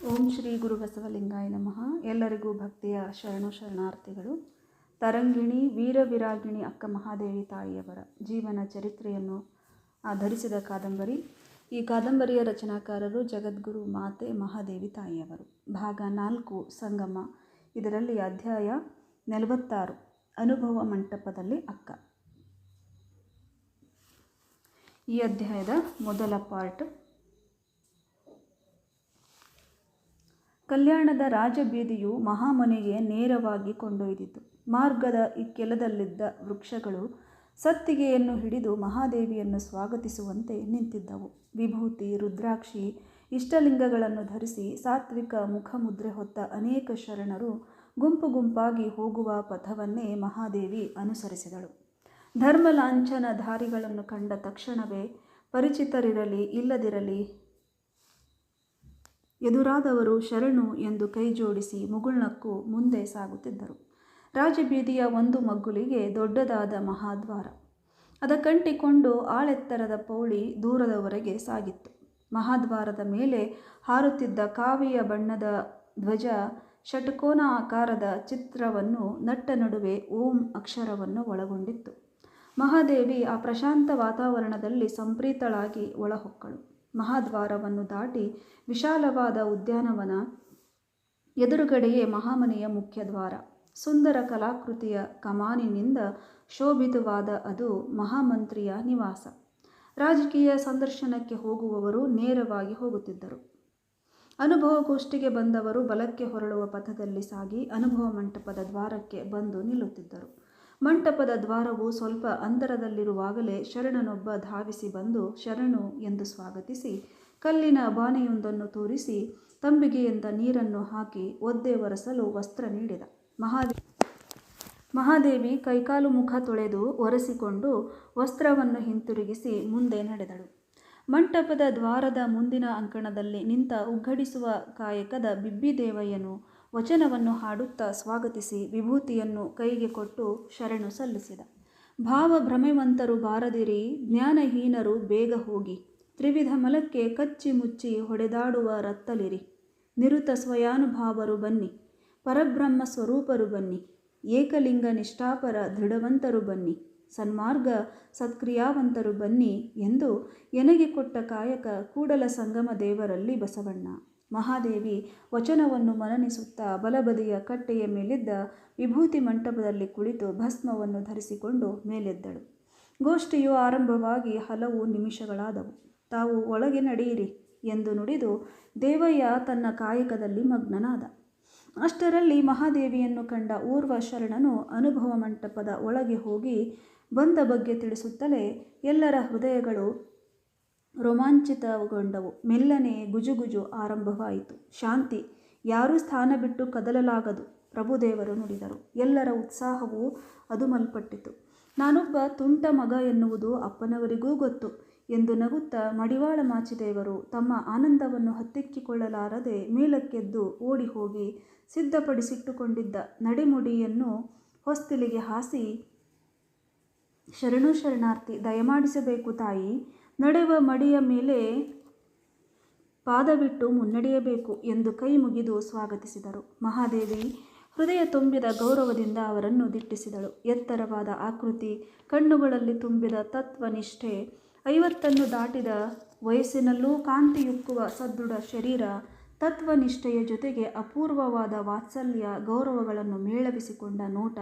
ಓಂ ಶ್ರೀ ಗುರು ಬಸವಲಿಂಗಾಯ ನಮಃ. ಎಲ್ಲರಿಗೂ ಭಕ್ತಿಯ ಶರಣಾರ್ಥಿಗಳು. ತರಂಗಿಣಿ ವೀರವಿರಾಗಿಣಿ ಅಕ್ಕ ಮಹಾದೇವಿ ತಾಯಿಯವರ ಜೀವನ ಚರಿತ್ರೆಯನ್ನು ಆಧರಿಸಿದ ಕಾದಂಬರಿ. ಈ ಕಾದಂಬರಿಯ ರಚನಾಕಾರರು ಜಗದ್ಗುರು ಮಾತೆ ಮಹಾದೇವಿ ತಾಯಿಯವರು. ಭಾಗ 4 ಸಂಗಮ. ಇದರಲ್ಲಿ ಅಧ್ಯಾಯ 46 ಅನುಭವ ಮಂಟಪದಲ್ಲಿ ಅಕ್ಕ. ಈ ಅಧ್ಯಾಯದ ಮೊದಲ ಪಾರ್ಟ್. ಕಲ್ಯಾಣದ ರಾಜಬೀದಿಯು ಮಹಾಮನೆಗೆ ನೇರವಾಗಿ ಕೊಂಡೊಯ್ದಿತು. ಮಾರ್ಗದ ಇಕ್ಕೆಲದಲ್ಲಿದ್ದ ವೃಕ್ಷಗಳು ಸತ್ತಿಗೆಯನ್ನು ಹಿಡಿದು ಮಹಾದೇವಿಯನ್ನು ಸ್ವಾಗತಿಸುವಂತೆ ನಿಂತಿದ್ದವು. ವಿಭೂತಿ, ರುದ್ರಾಕ್ಷಿ, ಇಷ್ಟಲಿಂಗಗಳನ್ನು ಧರಿಸಿ ಸಾತ್ವಿಕ ಮುಖಮುದ್ರೆ ಹೊತ್ತ ಅನೇಕ ಶರಣರು ಗುಂಪು ಗುಂಪಾಗಿ ಹೋಗುವ ಪಥವನ್ನೇ ಮಹಾದೇವಿ ಅನುಸರಿಸಿದಳು. ಧರ್ಮಲಾಂಛನಧಾರಿಗಳನ್ನು ಕಂಡ ತಕ್ಷಣವೇ ಪರಿಚಿತರಿರಲಿ ಇಲ್ಲದಿರಲಿ ಎದುರಾದವರು ಶರಣು ಎಂದು ಕೈ ಜೋಡಿಸಿ ಮುಗುಳ್ನಕ್ಕು ಮುಂದೆ ಸಾಗುತ್ತಿದ್ದರು. ರಾಜಬೀದಿಯ ಒಂದು ಮಗ್ಗುಲಿಗೆ ದೊಡ್ಡದಾದ ಮಹಾದ್ವಾರ. ಅದಕ್ಕಂಟಿಕೊಂಡು ಆಳೆತ್ತರದ ಪೌಳಿ ದೂರದವರೆಗೆ ಸಾಗಿತ್ತು. ಮಹಾದ್ವಾರದ ಮೇಲೆ ಹಾರುತ್ತಿದ್ದ ಕಾವಿಯ ಬಣ್ಣದ ಧ್ವಜ ಷಟ್ಕೋನ ಆಕಾರದ ಚಿತ್ರವನ್ನು ನಟ್ಟ ನಡುವೆ ಓಂ ಅಕ್ಷರವನ್ನು ಒಳಗೊಂಡಿತ್ತು. ಮಹಾದೇವಿ ಆ ಪ್ರಶಾಂತ ವಾತಾವರಣದಲ್ಲಿ ಸಂಪ್ರೀತಳಾಗಿ ಒಳಹೊಕ್ಕಳು. ಮಹಾದ್ವಾರವನ್ನು ದಾಟಿ ವಿಶಾಲವಾದ ಉದ್ಯಾನವನ. ಎದುರುಗಡೆಯೇ ಮಹಾಮನೆಯ ಮುಖ್ಯ ದ್ವಾರ. ಸುಂದರ ಕಲಾಕೃತಿಯ ಕಮಾನಿನಿಂದ ಶೋಭಿತವಾದ ಅದು ಮಹಾಮಂತ್ರಿಯ ನಿವಾಸ. ರಾಜಕೀಯ ಸಂದರ್ಶನಕ್ಕೆ ಹೋಗುವವರು ನೇರವಾಗಿ ಹೋಗುತ್ತಿದ್ದರು. ಅನುಭವಗೋಷ್ಠಿಗೆ ಬಂದವರು ಬಲಕ್ಕೆ ಹೊರಳುವ ಪಥದಲ್ಲಿ ಸಾಗಿ ಅನುಭವ ಮಂಟಪದ ದ್ವಾರಕ್ಕೆ ಬಂದು ನಿಲ್ಲುತ್ತಿದ್ದರು. ಮಂಟಪದ ದ್ವಾರವು ಸ್ವಲ್ಪ ಅಂತರದಲ್ಲಿರುವಾಗಲೇ ಶರಣನೊಬ್ಬ ಧಾವಿಸಿ ಬಂದು ಶರಣು ಎಂದು ಸ್ವಾಗತಿಸಿ ಕಲ್ಲಿನ ಬಾನೆಯೊಂದನ್ನು ತೋರಿಸಿ ತಂಬಿಗೆಯಿಂದ ನೀರನ್ನು ಹಾಕಿ ಒದ್ದೆ ಒರೆಸಲು ವಸ್ತ್ರ ನೀಡಿದ. ಮಹಾದೇವಿ ಕೈಕಾಲು ಮುಖ ತೊಳೆದು ಒರೆಸಿಕೊಂಡು ವಸ್ತ್ರವನ್ನು ಹಿಂತಿರುಗಿಸಿ ಮುಂದೆ ನಡೆದಳು. ಮಂಟಪದ ದ್ವಾರದ ಮುಂದಿನ ಅಂಕಣದಲ್ಲಿ ನಿಂತ ಉಗ್ಗಡಿಸುವ ಕಾಯಕದ ಬಿಬ್ಬಿದೇವಯ್ಯನು ವಚನವನ್ನು ಹಾಡುತ್ತಾ ಸ್ವಾಗತಿಸಿ ವಿಭೂತಿಯನ್ನು ಕೈಗೆ ಕೊಟ್ಟು ಶರಣು ಸಲ್ಲಿಸಿದ. ಭಾವಭ್ರಮೆವಂತರು ಬಾರದಿರಿ, ಜ್ಞಾನಹೀನರು ಬೇಗ ಹೋಗಿ, ತ್ರಿವಿಧ ಮಲಕ್ಕೆ ಕಚ್ಚಿ ಮುಚ್ಚಿ ಹೊಡೆದಾಡುವ ರತ್ತಲಿರಿ, ನಿರುತ ಸ್ವಯಾನುಭಾವರು ಬನ್ನಿ, ಪರಬ್ರಹ್ಮ ಸ್ವರೂಪರು ಬನ್ನಿ, ಏಕಲಿಂಗ ನಿಷ್ಠಾಪರ ದೃಢವಂತರು ಬನ್ನಿ, ಸನ್ಮಾರ್ಗ ಸತ್ಕ್ರಿಯಾವಂತರು ಬನ್ನಿ ಎಂದು ಎನಗೆ ಕೊಟ್ಟ ಕಾಯಕ ಕೂಡಲ ಸಂಗಮ ದೇವರಲ್ಲಿ ಬಸವಣ್ಣ. ಮಹಾದೇವಿ ವಚನವನ್ನು ಮನನಿಸುತ್ತಾ ಬಲಬದಿಯ ಕಟ್ಟೆಯ ಮೇಲಿದ್ದ ವಿಭೂತಿ ಮಂಟಪದಲ್ಲಿ ಕುಳಿತು ಭಸ್ಮವನ್ನು ಧರಿಸಿಕೊಂಡು ಮೇಲೆದ್ದಳು. ಗೋಷ್ಠಿಯು ಆರಂಭವಾಗಿ ಹಲವು ನಿಮಿಷಗಳಾದವು. ತಾವು ಒಳಗೆ ನಡೆಯಿರಿ ಎಂದು ನುಡಿದು ದೇವಯ್ಯ ತನ್ನ ಕಾಯಕದಲ್ಲಿ ಮಗ್ನನಾದ. ಅಷ್ಟರಲ್ಲಿ ಮಹಾದೇವಿಯನ್ನು ಕಂಡ ಊರ್ವ ಶರಣನು ಅನುಭವ ಮಂಟಪದ ಒಳಗೆ ಹೋಗಿ ಬಂದ ಬಗ್ಗೆ ತಿಳಿಸುತ್ತಲೇ ಎಲ್ಲರ ಹೃದಯಗಳು ರೋಮಾಂಚಿತಗೊಂಡವು. ಮೆಲ್ಲನೆ ಗುಜುಗುಜು ಆರಂಭವಾಯಿತು. ಶಾಂತಿ, ಯಾರೂ ಸ್ಥಾನ ಬಿಟ್ಟು ಕದಲಲಾಗದು, ಪ್ರಭುದೇವರು ನುಡಿದರು. ಎಲ್ಲರ ಉತ್ಸಾಹವು ಅದುಮಲ್ಪಟ್ಟಿತು. ನಾನೊಬ್ಬ ತುಂಟ ಮಗ ಎನ್ನುವುದು ಅಪ್ಪನವರಿಗೂ ಗೊತ್ತು ಎಂದು ನಗುತ್ತಾ ಮಡಿವಾಳ ಮಾಚಿದೇವರು ತಮ್ಮ ಆನಂದವನ್ನು ಹತ್ತಿಕ್ಕಿಕೊಳ್ಳಲಾರದೆ ಮೇಲಕ್ಕೆದ್ದು ಓಡಿ ಹೋಗಿ ಸಿದ್ಧಪಡಿಸಿಟ್ಟುಕೊಂಡಿದ್ದ ನಡೆಮುಡಿಯನ್ನು ಹೊಸ್ತಿಲಿಗೆ ಹಾಸಿ, ಶರಣು ಶರಣಾರ್ಥಿ, ದಯಮಾಡಿಸಬೇಕು ತಾಯಿ, ನಡೆವ ಮಡಿಯ ಮೇಲೆ ಪಾದವಿಟ್ಟು ಮುನ್ನಡೆಯಬೇಕು ಎಂದು ಕೈ ಮುಗಿದು ಸ್ವಾಗತಿಸಿದರು. ಮಹಾದೇವಿ ಹೃದಯ ತುಂಬಿದ ಗೌರವದಿಂದ ಅವರನ್ನು ದಿಟ್ಟಿಸಿದಳು. ಎತ್ತರವಾದ ಆಕೃತಿ, ಕಣ್ಣುಗಳಲ್ಲಿ ತುಂಬಿದ ತತ್ವನಿಷ್ಠೆ, 50 ದಾಟಿದ ವಯಸ್ಸಿನಲ್ಲೂ ಕಾಂತಿಯುಕ್ಕುವ ಸದೃಢ ಶರೀರ, ತತ್ವನಿಷ್ಠೆಯ ಜೊತೆಗೆ ಅಪೂರ್ವವಾದ ವಾತ್ಸಲ್ಯ ಗೌರವಗಳನ್ನು ಮೇಳವಿಸಿಕೊಂಡ ನೋಟ.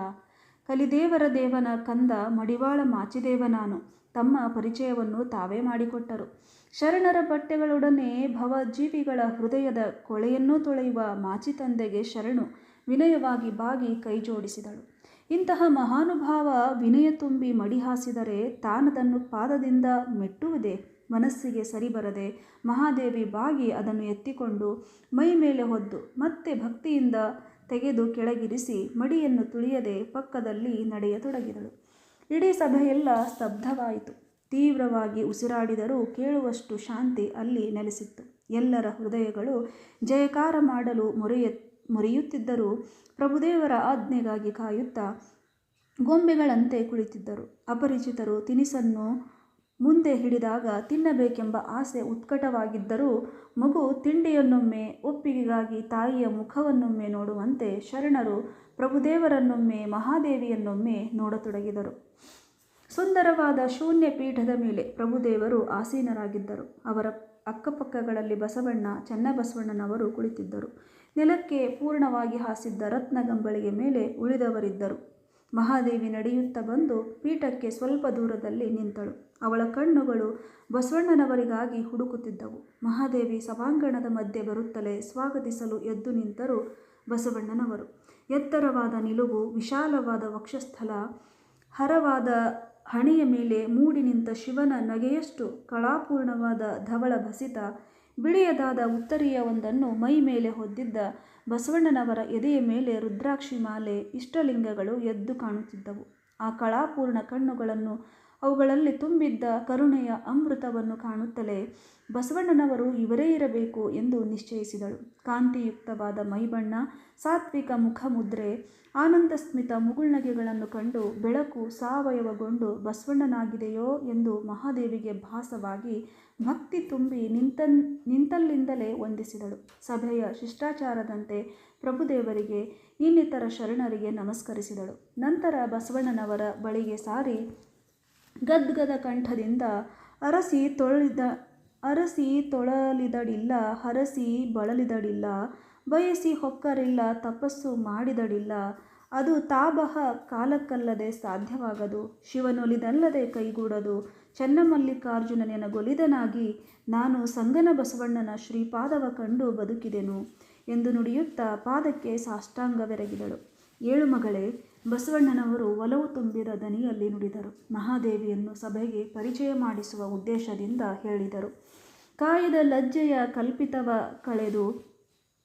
ಕಲಿದೇವರ ದೇವನ ಕಂದ ಮಡಿವಾಳ ಮಾಚಿದೇವನಾನು ತಮ್ಮ ಪರಿಚಯವನ್ನು ತಾವೇ ಮಾಡಿಕೊಟ್ಟರು. ಶರಣರ ಬಟ್ಟೆಗಳೊಡನೆ ಭವಜೀವಿಗಳ ಹೃದಯದ ಕೊಳೆಯನ್ನು ತೊಳೆಯುವ ಮಾಚಿ ತಂದೆಗೆ ಶರಣು ವಿನಯವಾಗಿ ಬಾಗಿ ಕೈ ಜೋಡಿಸಿದಳು. ಇಂತಹ ಮಹಾನುಭಾವ ವಿನಯ ತುಂಬಿ ಮಡಿ ಹಾಸಿದರೆ ತಾನದನ್ನು ಪಾದದಿಂದ ಮೆಟ್ಟುವುದೇ ಮನಸ್ಸಿಗೆ ಸರಿಬರದೆ ಮಹಾದೇವಿ ಬಾಗಿ ಅದನ್ನು ಎತ್ತಿಕೊಂಡು ಮೈ ಮೇಲೆ ಹೊದ್ದು ಮತ್ತೆ ಭಕ್ತಿಯಿಂದ ತೆಗೆದು ಕೆಳಗಿರಿಸಿ ಮಡಿಯನ್ನು ತುಳಿಯದೆ ಪಕ್ಕದಲ್ಲಿ ನಡೆಯತೊಡಗಿದಳು. ಇಡೀ ಸಭೆಯೆಲ್ಲ ಸ್ತಬ್ಧವಾಯಿತು. ತೀವ್ರವಾಗಿ ಉಸಿರಾಡಿದರೂ ಕೇಳುವಷ್ಟು ಶಾಂತಿ ಅಲ್ಲಿ ನೆಲೆಸಿತ್ತು. ಎಲ್ಲರ ಹೃದಯಗಳು ಜಯಕಾರ ಮಾಡಲು ಮೊರೆಯುತ್ತಿದ್ದರೂ ಪ್ರಭುದೇವರ ಆಜ್ಞೆಗಾಗಿ ಕಾಯುತ್ತಾ ಗೊಂಬೆಗಳಂತೆ ಕುಳಿತಿದ್ದರು. ಅಪರಿಚಿತರು ತಿನಿಸನ್ನು ಮುಂದೆ ಹಿಡಿದಾಗ ತಿನ್ನಬೇಕೆಂಬ ಆಸೆ ಉತ್ಕಟವಾಗಿದ್ದರೂ ಮಗು ತಿಂಡಿಯನ್ನೊಮ್ಮೆ ಒಪ್ಪಿಗೆಗಾಗಿ ತಾಯಿಯ ಮುಖವನ್ನೊಮ್ಮೆ ನೋಡುವಂತೆ ಶರಣರು ಪ್ರಭುದೇವರನ್ನೊಮ್ಮೆ ಮಹಾದೇವಿಯನ್ನೊಮ್ಮೆ ನೋಡತೊಡಗಿದರು. ಸುಂದರವಾದ ಶೂನ್ಯ ಪೀಠದ ಮೇಲೆ ಪ್ರಭುದೇವರು ಆಸೀನರಾಗಿದ್ದರು. ಅವರ ಅಕ್ಕಪಕ್ಕಗಳಲ್ಲಿ ಬಸವಣ್ಣ, ಚನ್ನಬಸವಣ್ಣನವರು ಕುಳಿತಿದ್ದರು. ನೆಲಕ್ಕೆ ಪೂರ್ಣವಾಗಿ ಹಾಸಿದ್ದ ರತ್ನಗಂಬಳಿಗೆ ಮೇಲೆ ಉಳಿದವರಿದ್ದರು. ಮಹಾದೇವಿ ನಡೆಯುತ್ತಾ ಬಂದು ಪೀಠಕ್ಕೆ ಸ್ವಲ್ಪ ದೂರದಲ್ಲಿ ನಿಂತಳು. ಅವಳ ಕಣ್ಣುಗಳು ಬಸವಣ್ಣನವರಿಗಾಗಿ ಹುಡುಕುತ್ತಿದ್ದವು. ಮಹಾದೇವಿ ಸಭಾಂಗಣದ ಮಧ್ಯೆ ಬರುತ್ತಲೇ ಸ್ವಾಗತಿಸಲು ಎದ್ದು ನಿಂತರು ಬಸವಣ್ಣನವರು. ಎತ್ತರವಾದ ನಿಲುವು, ವಿಶಾಲವಾದ ವಕ್ಷಸ್ಥಲ, ಹರವಾದ ಹಣೆಯ ಮೇಲೆ ಮೂಡಿ ನಿಂತ ಶಿವನ ನಗೆಯಷ್ಟು ಕಳಾಪೂರ್ಣವಾದ ಧವಳ ಭಸಿತ, ಬಿಳಿಯದಾದ ಉತ್ತರೀಯವೊಂದನ್ನು ಮೈ ಮೇಲೆ ಹೊದ್ದಿದ್ದ ಬಸವಣ್ಣನವರ ಎದೆಯ ಮೇಲೆ ರುದ್ರಾಕ್ಷಿ ಮಾಲೆ, ಇಷ್ಟಲಿಂಗಗಳು ಎದ್ದು ಕಾಣುತ್ತಿದ್ದವು. ಆ ಕಳಾಪೂರ್ಣ ಕಣ್ಣುಗಳನ್ನು, ಅವುಗಳಲ್ಲಿ ತುಂಬಿದ್ದ ಕರುಣೆಯ ಅಮೃತವನ್ನು ಕಾಣುತ್ತಲೇ ಬಸವಣ್ಣನವರು ಇವರೇ ಇರಬೇಕು ಎಂದು ನಿಶ್ಚಯಿಸಿದಳು. ಕಾಂತಿಯುಕ್ತವಾದ ಮೈಬಣ್ಣ, ಸಾತ್ವಿಕ ಮುಖಮುದ್ರೆ, ಆನಂದಸ್ಮಿತ ಮುಗುಳ್ನಗೆಗಳನ್ನು ಕಂಡು ಬೆಳಕು ಸಾವಯವಗೊಂಡು ಬಸವಣ್ಣನಾಗಿದೆಯೋ ಎಂದು ಮಹಾದೇವಿಗೆ ಭಾಸವಾಗಿ ಭಕ್ತಿ ತುಂಬಿ ನಿಂತಲ್ಲಿಂದಲೇ ವಂದಿಸಿದಳು. ಸಭೆಯ ಶಿಷ್ಟಾಚಾರದಂತೆ ಪ್ರಭುದೇವರಿಗೆ, ಇನ್ನಿತರ ಶರಣರಿಗೆ ನಮಸ್ಕರಿಸಿದಳು. ನಂತರ ಬಸವಣ್ಣನವರ ಬಳಿಗೆ ಸಾರಿ ಗದ್ಗದ ಕಂಠದಿಂದ ಅರಸಿ ತೊಳಲಿದಡಿಲ್ಲ, ಹರಸಿ ಬಳಲಿದಡಿಲ್ಲ, ಬಯಸಿ ಹೊಕ್ಕರಿಲ್ಲ, ತಪಸ್ಸು ಮಾಡಿದಡಿಲ್ಲ, ಅದು ತಾಬಹ ಕಾಲಕ್ಕಲ್ಲದೆ ಸಾಧ್ಯವಾಗದು, ಶಿವನೊಲಿದಲ್ಲದೆ ಕೈಗೂಡದು, ಚನ್ನಮಲ್ಲಿಕಾರ್ಜುನನೆನಗೊಲಿದನಾಗಿ ನಾನು ಸಂಗನ ಬಸವಣ್ಣನ ಶ್ರೀಪಾದವ ಕಂಡು ಬದುಕಿದೆನು ಎಂದು ನುಡಿಯುತ್ತಾ ಪಾದಕ್ಕೆ ಸಾಷ್ಟಾಂಗವೆರಗಿದಳು. ಏಳು ಮಗಳೇ, ಬಸವಣ್ಣನವರು ಒಲವು ತುಂಬಿದ ದನಿಯಲ್ಲಿ ನುಡಿದರು. ಮಹಾದೇವಿಯನ್ನು ಸಭೆಗೆ ಪರಿಚಯ ಮಾಡಿಸುವ ಉದ್ದೇಶದಿಂದ ಹೇಳಿದರು. ಕಾಯದ ಲಜ್ಜೆಯ ಕಲ್ಪಿತವ ಕಳೆದು,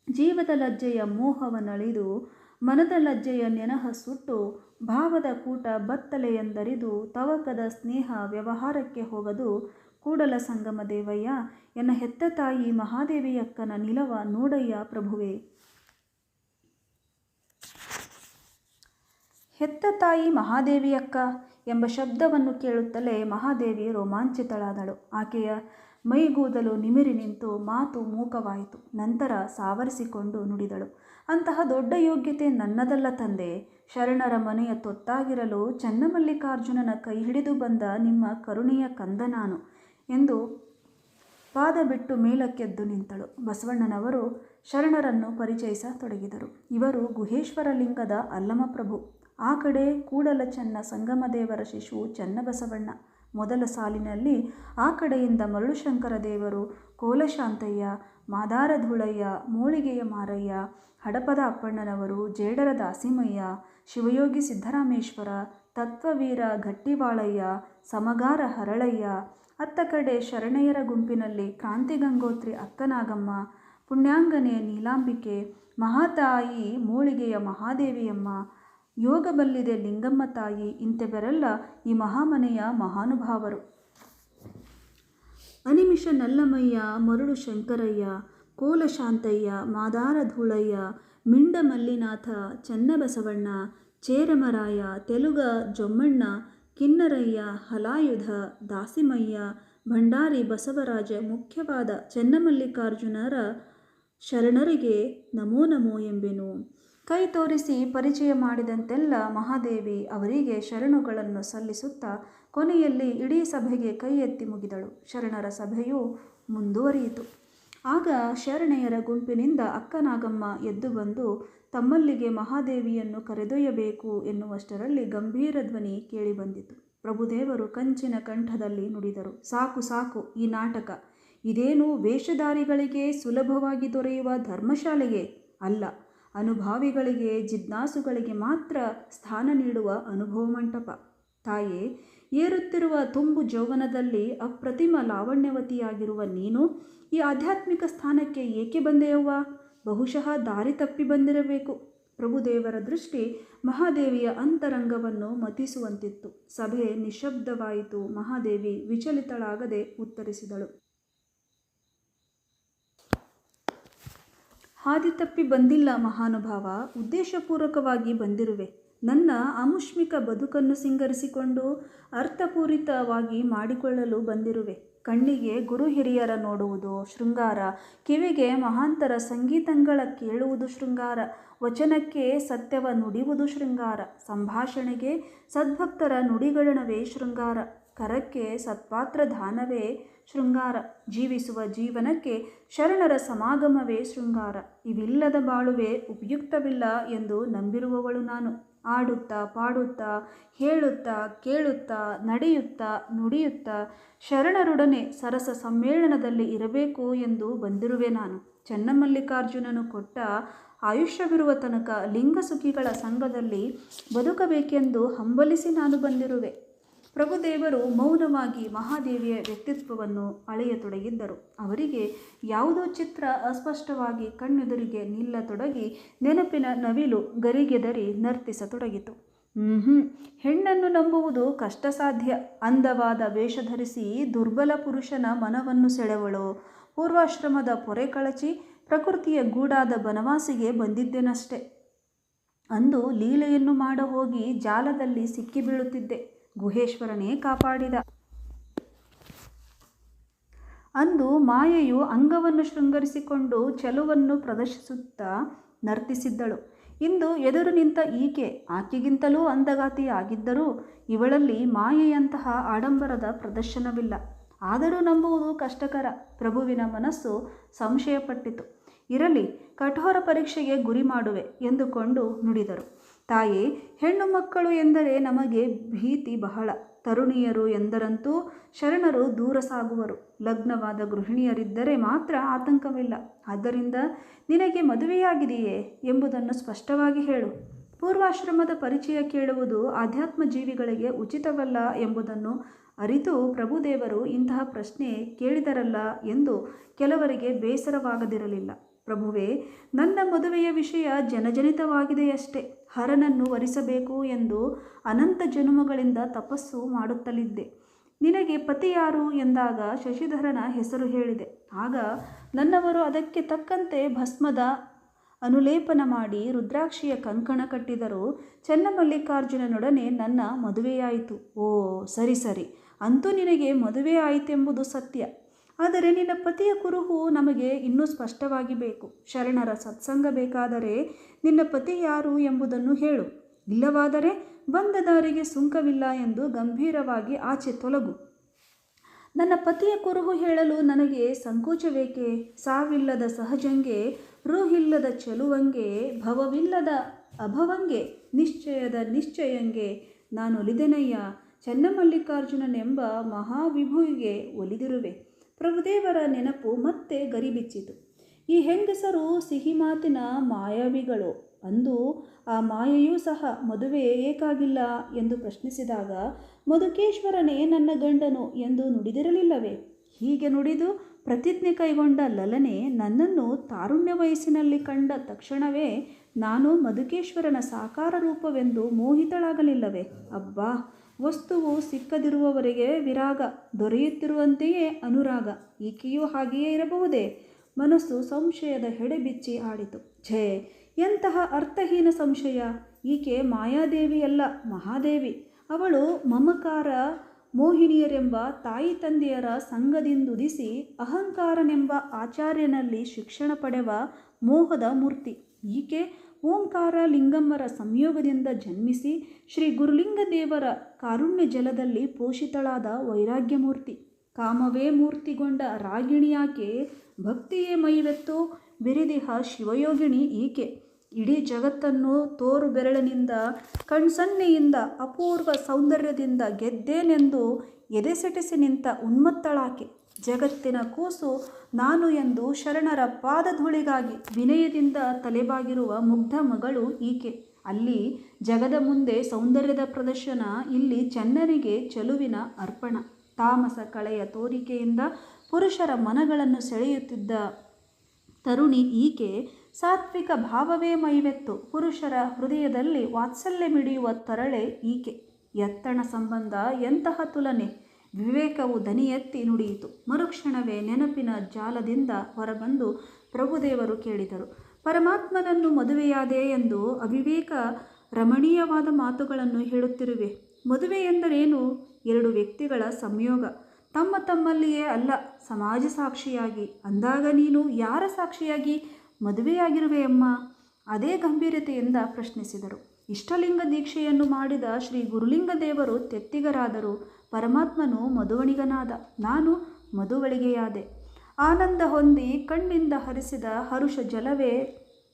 ಜೀವದ ಲಜ್ಜೆಯ ಮೋಹವನಳಿದು, ಮನದ ಲಜ್ಜೆಯ ನೆನಹ ಸುಟ್ಟು, ಭಾವದ ಕೂಟ ಬತ್ತಲೆಯೆಂದರಿದು, ತವಕದ ಸ್ನೇಹ ವ್ಯವಹಾರಕ್ಕೆ ಹೋಗದು, ಕೂಡಲ ಸಂಗಮ ದೇವಯ್ಯ ಎನ್ನ ಹೆತ್ತ ತಾಯಿ ಮಹಾದೇವಿಯಕ್ಕನ ನಿಲವ ನೋಡಯ್ಯ ಪ್ರಭುವೇ. ಹೆತ್ತ ತಾಯಿ ಮಹಾದೇವಿಯಕ್ಕ ಎಂಬ ಶಬ್ದವನ್ನು ಕೇಳುತ್ತಲೇ ಮಹಾದೇವಿ ರೋಮಾಂಚಿತಳಾದಳು. ಆಕೆಯ ಮೈಗೂದಲು ನಿಮಿರಿ ನಿಂತು ಮಾತು ಮೂಕವಾಯಿತು. ನಂತರ ಸಾವರಿಸಿಕೊಂಡು ನುಡಿದಳು. ಅಂತಹ ದೊಡ್ಡ ಯೋಗ್ಯತೆ ನನ್ನದಲ್ಲ ತಂದೆ. ಶರಣರ ಮನೆಯ ತೊತ್ತಾಗಿರಲು ಚನ್ನಮಲ್ಲಿಕಾರ್ಜುನನ ಕೈ ಹಿಡಿದು ಬಂದ ನಿಮ್ಮ ಕರುಣೆಯ ಕಂದ ನಾನು ಎಂದು ಪಾದ ಬಿಟ್ಟು ಮೇಲಕ್ಕೆದ್ದು ನಿಂತಳು. ಬಸವಣ್ಣನವರು ಶರಣರನ್ನು ಪರಿಚಯಿಸತೊಡಗಿದರು. ಇವರು ಗುಹೇಶ್ವರ ಲಿಂಗದ ಅಲ್ಲಮಪ್ರಭು. ಆ ಕಡೆ ಕೂಡಲ ಚನ್ನ ಸಂಗಮದೇವರ ಶಿಶು ಚನ್ನಬಸವಣ್ಣ. ಮೊದಲ ಸಾಲಿನಲ್ಲಿ ಆ ಕಡೆಯಿಂದ ಮರಳುಶಂಕರ ದೇವರು, ಕೋಲಶಾಂತಯ್ಯ, ಮಾದಾರಧೂಳಯ್ಯ, ಮೋಳಿಗೆಯ ಮಾರಯ್ಯ, ಹಡಪದ ಅಪ್ಪಣ್ಣನವರು, ಜೇಡರ ದಾಸಿಮಯ್ಯ, ಶಿವಯೋಗಿ ಸಿದ್ದರಾಮೇಶ್ವರ, ತತ್ವವೀರ ಗಟ್ಟಿವಾಳಯ್ಯ, ಸಮಗಾರ ಹರಳಯ್ಯ. ಅತ್ತ ಕಡೆ ಶರಣೆಯರ ಗುಂಪಿನಲ್ಲಿ ಕ್ರಾಂತಿಗಂಗೋತ್ರಿ ಅಕ್ಕನಾಗಮ್ಮ, ಪುಣ್ಯಾಂಗನೆ ನೀಲಾಂಬಿಕೆ, ಮಹಾತಾಯಿ ಮೋಳಿಗೆಯ ಮಹಾದೇವಿಯಮ್ಮ, ಯೋಗ ಬಲ್ಲಿದೆ ಲಿಂಗಮ್ಮ ತಾಯಿ ಇಂಥವರೆಲ್ಲ ಈ ಮಹಾಮನೆಯ ಮಹಾನುಭಾವರು. ಅನಿಮಿಷ ನಲ್ಲಮಯ್ಯ, ಮರುಳು ಶಂಕರಯ್ಯ, ಕೋಲಶಾಂತಯ್ಯ, ಮಾದಾರಧೂಳಯ್ಯ, ಮಿಂಡ ಮಲ್ಲಿನಾಥ, ಚನ್ನಬಸವಣ್ಣ, ಚೇರಮರಾಯ, ತೆಲುಗ ಜೊಮ್ಮಣ್ಣ, ಕಿನ್ನರಯ್ಯ, ಹಲಾಯುಧ, ದಾಸಿಮಯ್ಯ, ಭಂಡಾರಿ ಬಸವರಾಜ, ಮುಖ್ಯವಾದ ಚನ್ನಮಲ್ಲಿಕಾರ್ಜುನರ ಶರಣರಿಗೆ ನಮೋ ನಮೋ ಎಂಬೆನು. ಕೈ ತೋರಿಸಿ ಪರಿಚಯ ಮಾಡಿದಂತೆಲ್ಲ ಮಹಾದೇವಿ ಅವರಿಗೆ ಶರಣುಗಳನ್ನು ಸಲ್ಲಿಸುತ್ತಾ ಕೊನೆಯಲ್ಲಿ ಇಡೀ ಸಭೆಗೆ ಕೈ ಎತ್ತಿ ಮುಗಿದಳು. ಶರಣರ ಸಭೆಯು ಮುಂದುವರಿಯಿತು. ಆಗ ಶರಣೆಯರ ಗುಂಪಿನಿಂದ ಅಕ್ಕನಾಗಮ್ಮ ಎದ್ದು ಬಂದು ತಮ್ಮಲ್ಲಿಗೆ ಮಹಾದೇವಿಯನ್ನು ಕರೆದೊಯ್ಯಬೇಕು ಎನ್ನುವಷ್ಟರಲ್ಲಿ ಗಂಭೀರ ಧ್ವನಿ ಕೇಳಿಬಂದಿತು. ಪ್ರಭುದೇವರು ಕಂಚಿನ ಕಂಠದಲ್ಲಿ ನುಡಿದರು. ಸಾಕು ಸಾಕು ಈ ನಾಟಕ. ಇದೇನು ವೇಷಧಾರಿಗಳಿಗೆ ಸುಲಭವಾಗಿ ದೊರೆಯುವ ಧರ್ಮಶಾಲೆಯೇ ಅಲ್ಲ, ಅನುಭಾವಿಗಳಿಗೆ, ಜಿಜ್ಞಾಸುಗಳಿಗೆ ಮಾತ್ರ ಸ್ಥಾನ ನೀಡುವ ಅನುಭವ ಮಂಟಪ. ತಾಯೇ, ಏರುತ್ತಿರುವ ತುಂಬು ಜೌವನದಲ್ಲಿ ಅಪ್ರತಿಮ ಲಾವಣ್ಯವತಿಯಾಗಿರುವ ನೀನು ಈ ಆಧ್ಯಾತ್ಮಿಕ ಸ್ಥಾನಕ್ಕೆ ಏಕೆ ಬಂದೆಯವ್ವ? ಬಹುಶಃ ದಾರಿ ತಪ್ಪಿ ಬಂದಿರಬೇಕು. ಪ್ರಭುದೇವರ ದೃಷ್ಟಿ ಮಹಾದೇವಿಯ ಅಂತರಂಗವನ್ನು ಮತಿಸುವಂತಿತ್ತು. ಸಭೆ ನಿಶ್ಶಬ್ದವಾಯಿತು. ಮಹಾದೇವಿ ವಿಚಲಿತಳಾಗದೆ ಉತ್ತರಿಸಿದಳು. ಹಾದಿ ತಪ್ಪಿ ಬಂದಿಲ್ಲ ಮಹಾನುಭಾವ, ಉದ್ದೇಶಪೂರ್ವಕವಾಗಿ ಬಂದಿರುವೆ. ನನ್ನ ಆಮುಷ್ಮಿಕ ಬದುಕನ್ನು ಸಿಂಗರಿಸಿಕೊಂಡು ಅರ್ಥಪೂರಿತವಾಗಿ ಮಾಡಿಕೊಳ್ಳಲು ಬಂದಿರುವೆ. ಕಣ್ಣಿಗೆ ಗುರು ಹಿರಿಯರ ನೋಡುವುದು ಶೃಂಗಾರ, ಕಿವಿಗೆ ಮಹಾಂತರ ಸಂಗೀತಗಳ ಕೇಳುವುದು ಶೃಂಗಾರ, ವಚನಕ್ಕೆ ಸತ್ಯವ ನುಡಿಯುವುದು ಶೃಂಗಾರ, ಸಂಭಾಷಣೆಗೆ ಸದ್ಭಕ್ತರ ನುಡಿಗಳಣವೇ ಶೃಂಗಾರ, ಕರಕ್ಕೆ ಸತ್ಪಾತ್ರ ದಾನವೇ ಶೃಂಗಾರ, ಜೀವಿಸುವ ಜೀವನಕ್ಕೆ ಶರಣರ ಸಮಾಗಮವೇ ಶೃಂಗಾರ. ಇವಿಲ್ಲದ ಬಾಳುವೆ ಉಪಯುಕ್ತವಿಲ್ಲ ಎಂದು ನಂಬಿರುವವಳು ನಾನು. ಆಡುತ್ತಾ ಪಾಡುತ್ತಾ ಹೇಳುತ್ತಾ ಕೇಳುತ್ತಾ ನಡೆಯುತ್ತಾ ನುಡಿಯುತ್ತಾ ಶರಣರೊಡನೆ ಸರಸ ಸಮ್ಮೇಳನದಲ್ಲಿ ಇರಬೇಕು ಎಂದು ಬಂದಿರುವೆ ನಾನು. ಚನ್ನಮಲ್ಲಿಕಾರ್ಜುನನು ಕೊಟ್ಟ ಆಯುಷ್ಯವಿರುವ ತನಕ ಲಿಂಗಸುಖಿಗಳ ಸಂಘದಲ್ಲಿ ಬದುಕಬೇಕೆಂದು ಹಂಬಲಿಸಿ ನಾನು ಬಂದಿರುವೆ. ಪ್ರಭುದೇವರು ಮೌನವಾಗಿ ಮಹಾದೇವಿಯ ವ್ಯಕ್ತಿತ್ವವನ್ನು ಅಳೆಯತೊಡಗಿದ್ದರು. ಅವರಿಗೆ ಯಾವುದೋ ಚಿತ್ರ ಅಸ್ಪಷ್ಟವಾಗಿ ಕಣ್ಣೆದುರಿಗೆ ನಿಲ್ಲತೊಡಗಿ ನೆನಪಿನ ನವಿಲು ಗರಿಗೆದರಿ ನರ್ತಿಸತೊಡಗಿತು. ಹೆಣ್ಣನ್ನು ನಂಬುವುದು ಕಷ್ಟ ಸಾಧ್ಯ. ಅಂದವಾದ ವೇಷ ಧರಿಸಿ ದುರ್ಬಲ ಪುರುಷನ ಮನವನ್ನು ಸೆಳೆವಳು. ಪೂರ್ವಾಶ್ರಮದ ಪೊರೆ ಕಳಚಿ ಪ್ರಕೃತಿಯ ಗೂಡಾದ ಬನವಾಸಿಗೆ ಬಂದಿದ್ದೆನಷ್ಟೆ. ಅಂದು ಲೀಲೆಯನ್ನು ಮಾಡ ಹೋಗಿ ಜಾಲದಲ್ಲಿ ಸಿಕ್ಕಿ ಬೀಳುತ್ತಿದ್ದೆ. ಗುಹೇಶ್ವರನೇ ಕಾಪಾಡಿದ. ಅಂದು ಮಾಯೆಯು ಅಂಗವನ್ನು ಶೃಂಗರಿಸಿಕೊಂಡು ಚೆಲುವನ್ನು ಪ್ರದರ್ಶಿಸುತ್ತಾ ನರ್ತಿಸಿದ್ದಳು. ಇಂದು ಎದುರು ನಿಂತ ಈಕೆ ಆಕೆಗಿಂತಲೂ ಅಂದಗಾತಿಯಾಗಿದ್ದರೂ ಇವಳಲ್ಲಿ ಮಾಯೆಯಂತಹ ಆಡಂಬರದ ಪ್ರದರ್ಶನವಿಲ್ಲ. ಆದರೂ ನಂಬುವುದು ಕಷ್ಟಕರ. ಪ್ರಭುವಿನ ಮನಸ್ಸು ಸಂಶಯಪಟ್ಟಿತು. ಇರಲಿ, ಕಠೋರ ಪರೀಕ್ಷೆಗೆ ಗುರಿ ಮಾಡುವೆ ಎಂದುಕೊಂಡು ನುಡಿದರು. ತಾಯೇ, ಹೆಣ್ಣು ಮಕ್ಕಳು ಎಂದರೆ ನಮಗೆ ಭೀತಿ ಬಹಳ. ತರುಣಿಯರು ಎಂದರಂತೂ ಶರಣರು ದೂರ ಸಾಗುವರು. ಲಗ್ನವಾದ ಗೃಹಿಣಿಯರಿದ್ದರೆ ಮಾತ್ರ ಆತಂಕವಿಲ್ಲ. ಆದ್ದರಿಂದ ನಿನಗೆ ಮದುವೆಯಾಗಿದೆಯೇ ಎಂಬುದನ್ನು ಸ್ಪಷ್ಟವಾಗಿ ಹೇಳು. ಪೂರ್ವಾಶ್ರಮದ ಪರಿಚಯ ಕೇಳುವುದು ಆಧ್ಯಾತ್ಮ ಜೀವಿಗಳಿಗೆ ಉಚಿತವಲ್ಲ ಎಂಬುದನ್ನು ಅರಿತು ಪ್ರಭುದೇವರು ಇಂತಹ ಪ್ರಶ್ನೆ ಕೇಳಿದರಲ್ಲ ಎಂದು ಕೆಲವರಿಗೆ ಬೇಸರವಾಗದಿರಲಿಲ್ಲ. ಪ್ರಭುವೇ, ನನ್ನ ಮದುವೆಯ ವಿಷಯ ಜನಜನಿತವಾಗಿದೆಯಷ್ಟೇ. ಹರನನ್ನು ವರಿಸಬೇಕು ಎಂದು ಅನಂತ ಜನುಮಗಳಿಂದ ತಪಸ್ಸು ಮಾಡುತ್ತಲಿದ್ದೆ. ನಿನಗೆ ಪತಿ ಯಾರು ಎಂದಾಗ ಶಶಿಧರನ ಹೆಸರು ಹೇಳಿದೆ. ಆಗ ನನ್ನವರು ಅದಕ್ಕೆ ತಕ್ಕಂತೆ ಭಸ್ಮದ ಅನುಲೇಪನ ಮಾಡಿ ರುದ್ರಾಕ್ಷಿಯ ಕಂಕಣ ಕಟ್ಟಿದರು. ಚನ್ನಮಲ್ಲಿಕಾರ್ಜುನನೊಡನೆ ನನ್ನ ಮದುವೆಯಾಯಿತು. ಓ, ಸರಿ ಸರಿ, ಅಂತೂ ನಿನಗೆ ಮದುವೆ ಆಯಿತೆಂಬುದು ಸತ್ಯ. ಆದರೆ ನಿನ್ನ ಪತಿಯ ಕುರುಹು ನಮಗೆ ಇನ್ನೂ ಸ್ಪಷ್ಟವಾಗಿ ಬೇಕು. ಶರಣರ ಸತ್ಸಂಗ ಬೇಕಾದರೆ ನಿನ್ನ ಪತಿ ಯಾರು ಎಂಬುದನ್ನು ಹೇಳು. ಇಲ್ಲವಾದರೆ ಬಂದ ದಾರಿಗೆ ಸುಂಕವಿಲ್ಲ ಎಂದು ಗಂಭೀರವಾಗಿ ಆಚೆ ತೊಲಗು. ನನ್ನ ಪತಿಯ ಕುರುಹು ಹೇಳಲು ನನಗೆ ಸಂಕೋಚವೇಕೆ? ಸಾವಿಲ್ಲದ ಸಹಜಂಗೆ, ರೂಹಿಲ್ಲದ ಚೆಲುವಂಗೆ, ಭವವಿಲ್ಲದ ಅಭವಂಗೆ, ನಿಶ್ಚಯದ ನಿಶ್ಚಯಂಗೆ ನಾನೊಲಿದೆನಯ್ಯ. ಚನ್ನಮಲ್ಲಿಕಾರ್ಜುನನೆಂಬ ಮಹಾವಿಭುವಿಗೆ ಒಲಿದಿರುವೆ. ಪ್ರಭುದೇವರ ನೆನಪು ಮತ್ತೆ ಗರಿಬಿಚ್ಚಿತು. ಈ ಹೆಂಗಸರು ಸಿಹಿ ಮಾತಿನ ಮಾಯಾವಿಗಳು. ಅಂದು ಆ ಮಾಯೆಯೂ ಸಹ ಮದುವೆ ಏಕಾಗಿಲ್ಲ ಎಂದು ಪ್ರಶ್ನಿಸಿದಾಗ ಮಧುಕೇಶ್ವರನೇ ನನ್ನ ಗಂಡನು ಎಂದು ನುಡಿದಿರಲಿಲ್ಲವೇ? ಹೀಗೆ ನುಡಿದು ಪ್ರತಿಜ್ಞೆ ಕೈಗೊಂಡ ಲಲನೆ ನನ್ನನ್ನು ತಾರುಣ್ಯ ವಯಸ್ಸಿನಲ್ಲಿ ಕಂಡ ತಕ್ಷಣವೇ ನಾನು ಮಧುಕೇಶ್ವರನ ಸಾಕಾರ ರೂಪವೆಂದು ಮೋಹಿತಳಾಗಲಿಲ್ಲವೇ? ಅಬ್ಬಾ, ವಸ್ತುವು ಸಿಕ್ಕದಿರುವವರೆಗೆ ವಿರಾಗ, ದೊರೆಯುತ್ತಿರುವಂತೆಯೇ ಅನುರಾಗ. ಈಕೆಯೂ ಹಾಗೆಯೇ ಇರಬಹುದೇ? ಮನಸ್ಸು ಸಂಶಯದ ಹೆಡೆಬಿಚ್ಚಿ ಆಡಿತು. ಛೇ, ಎಂತಹ ಅರ್ಥಹೀನ ಸಂಶಯ! ಈಕೆ ಮಾಯಾದೇವಿಯಲ್ಲ, ಮಹಾದೇವಿ. ಅವಳು ಮಮಕಾರ ಮೋಹಿನಿಯರೆಂಬ ತಾಯಿ ತಂದೆಯರ ಸಂಗದಿಂದುದಿಸಿ ಅಹಂಕಾರನೆಂಬ ಆಚಾರ್ಯನಲ್ಲಿ ಶಿಕ್ಷಣ ಪಡೆವ ಮೋಹದ ಮೂರ್ತಿ. ಈಕೆ ಓಂಕಾರ ಲಿಂಗಮ್ಮರ ಸಂಯೋಗದಿಂದ ಜನ್ಮಿಸಿ ಶ್ರೀ ಗುರುಲಿಂಗದೇವರ ಕಾರುಣ್ಯ ಜಲದಲ್ಲಿ ಪೋಷಿತಳಾದ ವೈರಾಗ್ಯ ಮೂರ್ತಿ. ಕಾಮವೇ ಮೂರ್ತಿಗೊಂಡ ರಾಗಿಣಿಯಾಕೆ, ಭಕ್ತಿಯೇ ಮೈವೆತ್ತು ಬಿರಿದಿಹ ಶಿವಯೋಗಿಣಿ ಈಕೆ. ಇಡೀ ಜಗತ್ತನ್ನು ತೋರು ಬೆರಳಿನಿಂದ, ಕಣ್ಸನ್ನೆಯಿಂದ, ಅಪೂರ್ವ ಸೌಂದರ್ಯದಿಂದ ಗೆದ್ದೇನೆಂದು ಎದೆಸೆಟಿಸಿ ನಿಂತ ಉನ್ಮತ್ತಳಾಕೆ. ಜಗತ್ತಿನ ಕೂಸು ನಾನು ಎಂದು ಶರಣರ ಪಾದಧೂಳಿಗಾಗಿ ವಿನಯದಿಂದ ತಲೆಬಾಗಿರುವ ಮುಗ್ಧ ಮಗಳು ಈಕೆ. ಅಲ್ಲಿ ಜಗದ ಮುಂದೆ ಸೌಂದರ್ಯದ ಪ್ರದರ್ಶನ, ಇಲ್ಲಿ ಚನ್ನನಿಗೆ ಚೆಲುವಿನ ಅರ್ಪಣ. ತಾಮಸ ಕಳೆಯ ತೋರಿಕೆಯಿಂದ ಪುರುಷರ ಮನಗಳನ್ನು ಸೆಳೆಯುತ್ತಿದ್ದ ತರುಣಿ ಈಕೆ. ಸಾತ್ವಿಕ ಭಾವವೇ ಮೈವೆತ್ತು ಪುರುಷರ ಹೃದಯದಲ್ಲಿ ವಾತ್ಸಲ್ಯ ಮಿಡಿಯುವ ತರಳೆ ಈಕೆ. ಎತ್ತಣ ಸಂಬಂಧ, ಎಂತಹ ತುಲನೆ! ವಿವೇಕವು ದನಿ ಎತ್ತಿ ನುಡಿಯಿತು. ಮರುಕ್ಷಣವೇ ನೆನಪಿನ ಜಾಲದಿಂದ ಹೊರಬಂದು ಪ್ರಭುದೇವರು ಕೇಳಿದರು. ಪರಮಾತ್ಮನನ್ನು ಮದುವೆಯಾದೆ ಎಂದು ಅವಿವೇಕ ರಮಣೀಯವಾದ ಮಾತುಗಳನ್ನು ಹೇಳುತ್ತಿರುವೆ. ಮದುವೆ ಎಂದರೇನು? ಎರಡು ವ್ಯಕ್ತಿಗಳ ಸಂಯೋಗ, ತಮ್ಮ ತಮ್ಮಲ್ಲಿಯೇ ಅಲ್ಲ, ಸಮಾಜ ಸಾಕ್ಷಿಯಾಗಿ. ಅಂದಾಗ ನೀನು ಯಾರ ಸಾಕ್ಷಿಯಾಗಿ ಮದುವೆಯಾಗಿರುವೆಯಮ್ಮ? ಅದೇ ಗಂಭೀರತೆಯಿಂದ ಪ್ರಶ್ನಿಸಿದರು. ಇಷ್ಟಲಿಂಗ ದೀಕ್ಷೆಯನ್ನು ಮಾಡಿದ ಶ್ರೀ ಗುರುಲಿಂಗ ದೇವರು ತೆತ್ತಿಗರಾದರು. ಪರಮಾತ್ಮನು ಮದುವಣಿಗನಾದ. ನಾನು ಮದುವಳಿಗೆಯಾದೆ. ಆನಂದ ಹೊಂದಿ ಕಣ್ಣಿಂದ ಹರಿಸಿದ ಹರುಷ ಜಲವೇ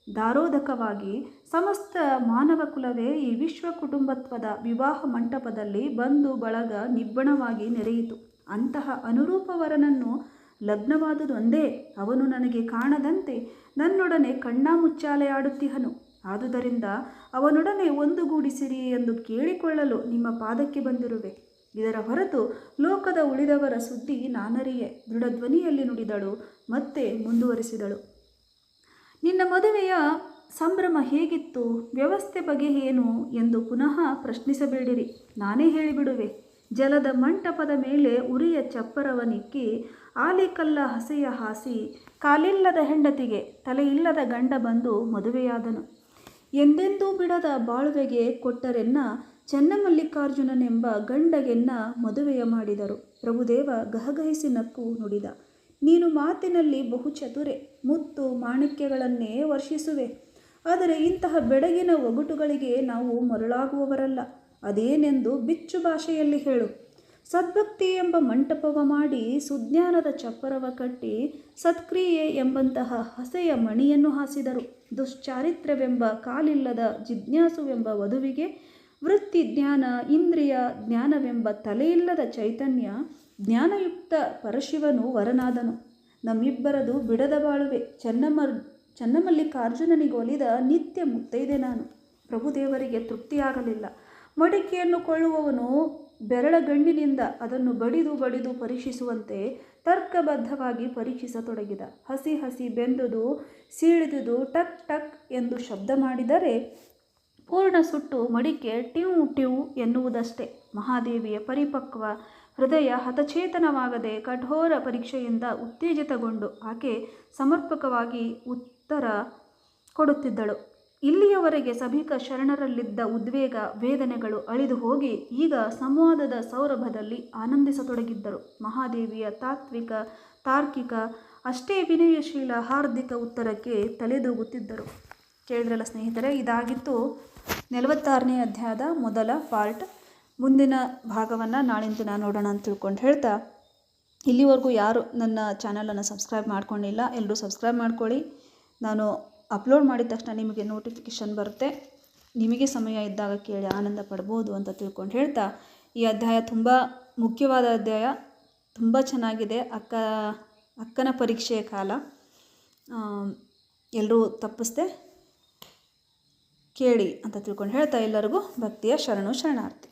ದಾರೋದಕವಾಗಿ ಸಮಸ್ತ ಮಾನವ ಕುಲವೇ ಈ ವಿಶ್ವ ಕುಟುಂಬತ್ವದ ವಿವಾಹ ಮಂಟಪದಲ್ಲಿ ಬಂಧು ಬಳಗ ನಿಬ್ಬಣವಾಗಿ ನೆರೆಯಿತು. ಅಂತಹ ಅನುರೂಪವರನನ್ನು ಲಗ್ನವಾದುದೊಂದೇ. ಅವನು ನನಗೆ ಕಾಣದಂತೆ ನನ್ನೊಡನೆ ಕಣ್ಣಾಮುಚ್ಚಾಲೆ ಆಡುತ್ತಿಹನು. ಆದುದರಿಂದ ಅವನೊಡನೆ ಒಂದುಗೂಡಿಸಿರಿ ಎಂದು ಕೇಳಿಕೊಳ್ಳಲು ನಿಮ್ಮ ಪಾದಕ್ಕೆ ಬಂದಿರುವೆ. ಇದರ ಹೊರತು ಲೋಕದ ಉಳಿದವರ ಸುದ್ದಿ ನಾನರಿಯೆ. ದೃಢಧ್ವನಿಯಲ್ಲಿ ನುಡಿದಳು. ಮತ್ತೆ ಮುಂದುವರಿಸಿದಳು. ನಿನ್ನ ಮದುವೆಯ ಸಂಭ್ರಮ ಹೇಗಿತ್ತು? ವ್ಯವಸ್ಥೆ ಬಗೆ ಏನು ಎಂದು ಪುನಃ ಪ್ರಶ್ನಿಸಬೇಡಿರಿ. ನಾನೇ ಹೇಳಿಬಿಡುವೆ. ಜಲದ ಮಂಟಪದ ಮೇಲೆ ಉರಿಯ ಚಪ್ಪರವನಿಕ್ಕಿ ಆಲಿಕಲ್ಲ ಹಸೆಯ ಹಾಸಿ ಕಾಲಿಲ್ಲದ ಹೆಂಡತಿಗೆ ತಲೆಯಿಲ್ಲದ ಗಂಡ ಬಂದು ಮದುವೆಯಾದನು. ಎಂದೆಂದೂ ಬಿಡದ ಬಾಳುವೆಗೆ ಕೊಟ್ಟರೆನ್ನ ಚೆನ್ನಮಲ್ಲಿಕಾರ್ಜುನನೆಂಬ ಗಂಡಗೆನ್ನ ಮದುವೆಯ ಮಾಡಿದರು. ಪ್ರಭುದೇವ ಗಹಗಹಿಸಿ ನಕ್ಕು ನುಡಿದ. ನೀನು ಮಾತಿನಲ್ಲಿ ಬಹು ಚತುರೆ. ಮುತ್ತು ಮಾಣಿಕ್ಯಗಳನ್ನೇ ವರ್ಷಿಸುವೆ. ಆದರೆ ಇಂತಹ ಬೆಡಗಿನ ಒಗಟುಗಳಿಗೆ ನಾವು ಮರುಳಾಗುವವರಲ್ಲ. ಅದೇನೆಂದು ಬಿಚ್ಚು ಭಾಷೆಯಲ್ಲಿ ಹೇಳು. ಸದ್ಭಕ್ತಿ ಎಂಬ ಮಂಟಪವ ಮಾಡಿ ಸುಜ್ಞಾನದ ಚಪ್ಪರವ ಕಟ್ಟಿ ಸತ್ಕ್ರಿಯೆ ಎಂಬಂತಹ ಹಸೆಯ ಮಣಿಯನ್ನು ಹಾಸಿದರು. ದುಶ್ಚಾರಿತ್ರ್ಯವೆಂಬ ಕಾಲಿಲ್ಲದ ಜಿಜ್ಞಾಸುವೆಂಬ ವಧುವಿಗೆ ವೃತ್ತಿ ಜ್ಞಾನ ಇಂದ್ರಿಯ ಜ್ಞಾನವೆಂಬ ತಲೆಯಿಲ್ಲದ ಚೈತನ್ಯ ಜ್ಞಾನಯುಕ್ತ ಪರಶಿವನು ವರನಾದನು. ನಮ್ಮಿಬ್ಬರದು ಬಿಡದ ಬಾಳುವೆ. ಚೆನ್ನಮಲ್ಲಿಕಾರ್ಜುನನಿಗೆ ಒಲಿದ ನಿತ್ಯ ಮುತ್ತೈದೆ ನಾನು. ಪ್ರಭುದೇವರಿಗೆ ತೃಪ್ತಿಯಾಗಲಿಲ್ಲ. ಮಡಿಕೆಯನ್ನು ಕೊಳ್ಳುವವನು ಬೆರಳಗಣ್ಣಿನಿಂದ ಅದನ್ನು ಬಡಿದು ಬಡಿದು ಪರೀಕ್ಷಿಸುವಂತೆ ತರ್ಕಬದ್ಧವಾಗಿ ಪರೀಕ್ಷಿಸತೊಡಗಿದ. ಹಸಿ ಹಸಿ ಬೆಂದುದು ಸೀಳಿದುದು ಟಕ್ ಟಕ್ ಎಂದು ಶಬ್ದ ಮಾಡಿದರೆ ಪೂರ್ಣ ಸುಟ್ಟು ಮಡಿಕೆ ಟಿವ್ ಟಿವ್ ಎನ್ನುವುದಷ್ಟೇ. ಮಹಾದೇವಿಯ ಪರಿಪಕ್ವ ಹೃದಯ ಹತಚೇತನವಾಗದೆ ಕಠೋರ ಪರೀಕ್ಷೆಯಿಂದ ಉತ್ತೇಜಿತಗೊಂಡು ಆಕೆ ಸಮರ್ಪಕವಾಗಿ ಉತ್ತರ ಕೊಡುತ್ತಿದ್ದಳು. ಇಲ್ಲಿಯವರೆಗೆ ಸಭಿಕ ಶರಣರಲ್ಲಿದ್ದ ಉದ್ವೇಗ ವೇದನೆಗಳು ಅಳಿದು ಹೋಗಿ ಈಗ ಸಂವಾದದ ಸೌರಭದಲ್ಲಿ ಆನಂದಿಸತೊಡಗಿದ್ದರು. ಮಹಾದೇವಿಯ ತಾತ್ವಿಕ ತಾರ್ಕಿಕ ಅಷ್ಟೇ ವಿನಯಶೀಲ ಹಾರ್ದಿಕ ಉತ್ತರಕ್ಕೆ ತಲೆದೂಗುತ್ತಿದ್ದರು. ಕೇಳಿದ್ರಲ್ಲ ಸ್ನೇಹಿತರೆ, ಇದಾಗಿತ್ತು 46ನೇ ಅಧ್ಯಾಯದ ಮೊದಲ ಪಾರ್ಟ್. ಮುಂದಿನ ಭಾಗವನ್ನು ನಾಳಿಂದ ನೋಡೋಣ ಅಂತ ತಿಳ್ಕೊಂಡು ಹೇಳ್ತಾ, ಇಲ್ಲಿವರೆಗೂ ಯಾರು ನನ್ನ ಚಾನಲನ್ನು ಸಬ್ಸ್ಕ್ರೈಬ್ ಮಾಡ್ಕೊಂಡಿಲ್ಲ ಎಲ್ಲರೂ ಸಬ್ಸ್ಕ್ರೈಬ್ ಮಾಡ್ಕೊಳ್ಳಿ. ನಾನು ಅಪ್ಲೋಡ್ ಮಾಡಿದ ತಕ್ಷಣ ನಿಮಗೆ ನೋಟಿಫಿಕೇಷನ್ ಬರುತ್ತೆ. ನಿಮಗೆ ಸಮಯ ಇದ್ದಾಗ ಕೇಳಿ ಆನಂದ ಪಡ್ಬೋದು ಅಂತ ತಿಳ್ಕೊಂಡು ಹೇಳ್ತಾ, ಈ ಅಧ್ಯಾಯ ತುಂಬ ಮುಖ್ಯವಾದ ಅಧ್ಯಾಯ, ತುಂಬ ಚೆನ್ನಾಗಿದೆ. ಅಕ್ಕನ ಪರೀಕ್ಷೆಯ ಕಾಲ. ಎಲ್ಲರೂ ತಪ್ಪಿಸ್ದೆ ಕೇಳಿ ಅಂತ ತಿಳ್ಕೊಂಡು ಹೇಳ್ತಾ ಎಲ್ಲರಿಗೂ ಭಕ್ತಿಯ ಶರಣಾರ್ಥಿ.